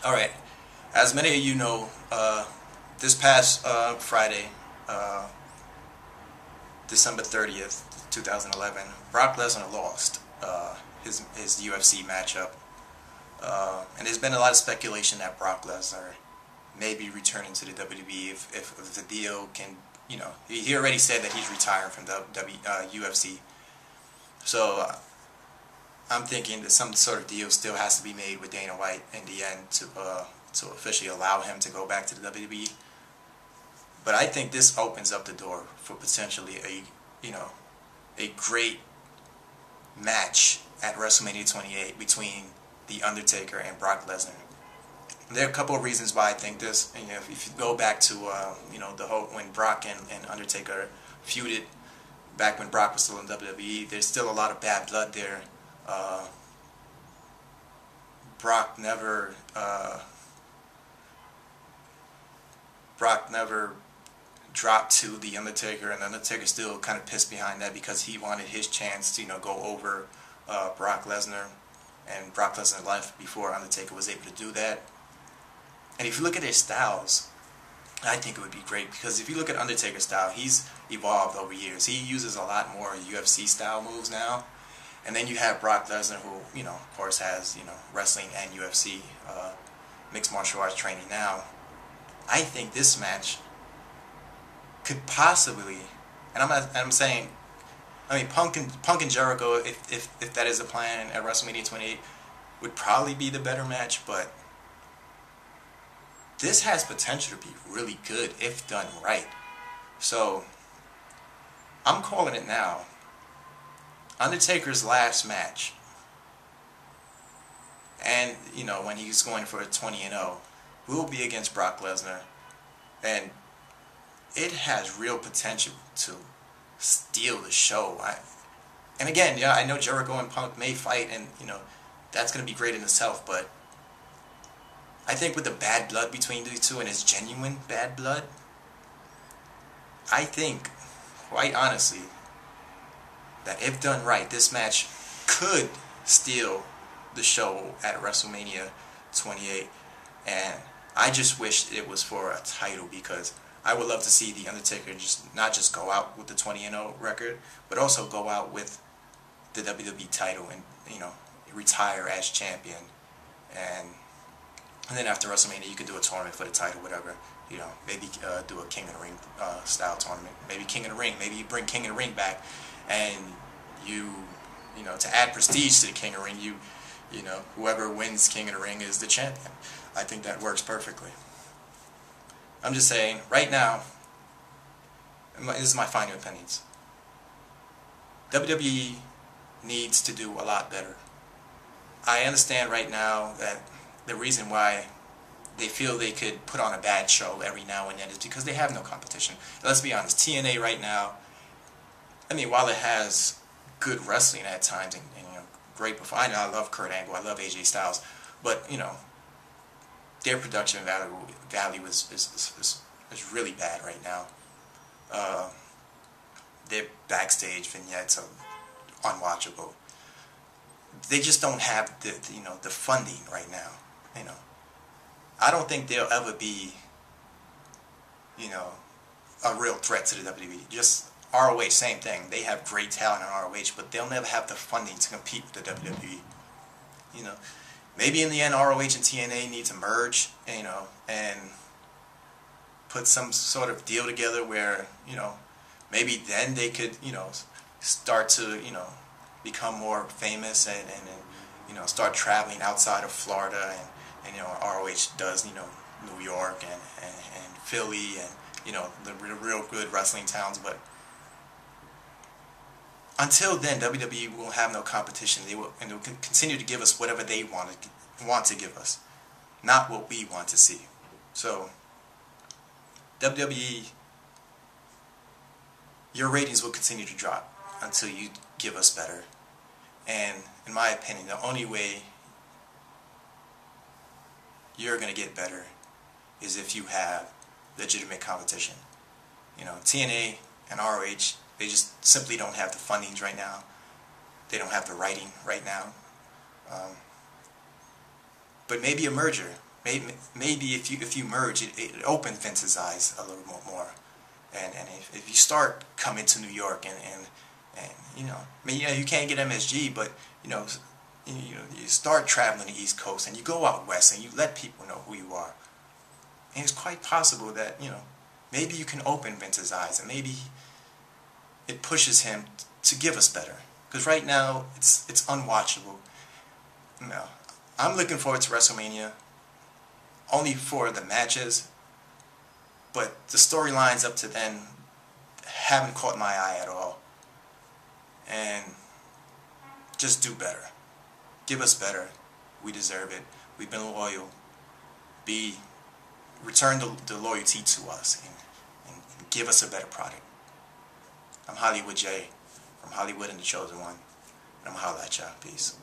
Alright, as many of you know, this past Friday, December 30th, 2011, Brock Lesnar lost his UFC matchup. And there's been a lot of speculation that Brock Lesnar may be returning to the WWE if the deal can, he already said that he's retiring from the UFC. So I'm thinking that some sort of deal still has to be made with Dana White in the end to officially allow him to go back to the WWE. But I think this opens up the door for potentially a great match at WrestleMania 28 between The Undertaker and Brock Lesnar. There are a couple of reasons why I think this. If you go back to the whole when Brock and Undertaker feuded back when Brock was still in WWE, there's still a lot of bad blood there. Brock never dropped to The Undertaker, and The Undertaker still kind of pissed behind that because he wanted his chance to go over Brock Lesnar, and Brock Lesnar left before Undertaker was able to do that. And if you look at their styles, I think it would be great, because if you look at Undertaker's style, he's evolved over years. He uses a lot more UFC style moves now. And then you have Brock Lesnar, who, of course has, wrestling and UFC, mixed martial arts training now. I think this match could possibly, and I'm saying, Punk and Jericho, if that is the plan at WrestleMania 28, would probably be the better match, but this has potential to be really good if done right. So I'm calling it now. Undertaker's last match, and when he's going for a 20-0, will be against Brock Lesnar, and it has real potential to steal the show. And again, yeah, I know Jericho and Punk may fight, and that's going to be great in itself, but I think with the bad blood between these two, and it's genuine bad blood, I think, quite honestly, that if done right, this match could steal the show at WrestleMania 28. And I just wish it was for a title, because I would love to see The Undertaker not just go out with the 20-0 record, but also go out with the WWE title and retire as champion. And then after WrestleMania, you could do a tournament for the title, whatever. Maybe do a King of the Ring style tournament. Maybe King of the Ring. Maybe you bring King of the Ring back, and to add prestige to the King of the Ring, whoever wins King of the Ring is the champion. I think that works perfectly. I'm just saying, right now, this is my final opinions. WWE needs to do a lot better. I understand right now that the reason why they feel they could put on a bad show every now and then is because they have no competition. Let's be honest, TNA right now, while it has good wrestling at times and great performance, I love Kurt Angle, I love AJ Styles, but their production value is really bad right now. Their backstage vignettes are unwatchable. They just don't have the funding right now. I don't think they'll ever be a real threat to the WWE. Just ROH, same thing. They have great talent in ROH, but they'll never have the funding to compete with the WWE. Maybe in the end ROH and TNA need to merge, and put some sort of deal together where, maybe then they could, start to, become more famous and start traveling outside of Florida, and ROH does, New York and Philly and, the real good wrestling towns. But until then, WWE will have no competition. They will continue to give us whatever they want to give us, not what we want to see. So, WWE, your ratings will continue to drop until you give us better. And in my opinion, the only way you're going to get better is if you have legitimate competition. TNA and ROH, they just simply don't have the fundings right now. They don't have the writing right now. But maybe a merger maybe if you merge, it opens Vince's eyes a little more. And if you start coming to New York and you know, I mean, you can't get MSG, but you know, you start traveling the East Coast and you go out west and you let people know who you are. And it's quite possible that, you know, maybe you can open Vince's eyes and maybe it pushes him to give us better. Because right now it's unwatchable. You know, I'm looking forward to WrestleMania only for the matches, but the storylines up to then haven't caught my eye at all. And just do better. Give us better. We deserve it. We've been loyal. Return the loyalty to us and give us a better product. I'm Hollywood J from Hollywood and the Chosen One. And I'm going to holler at y'all. Peace.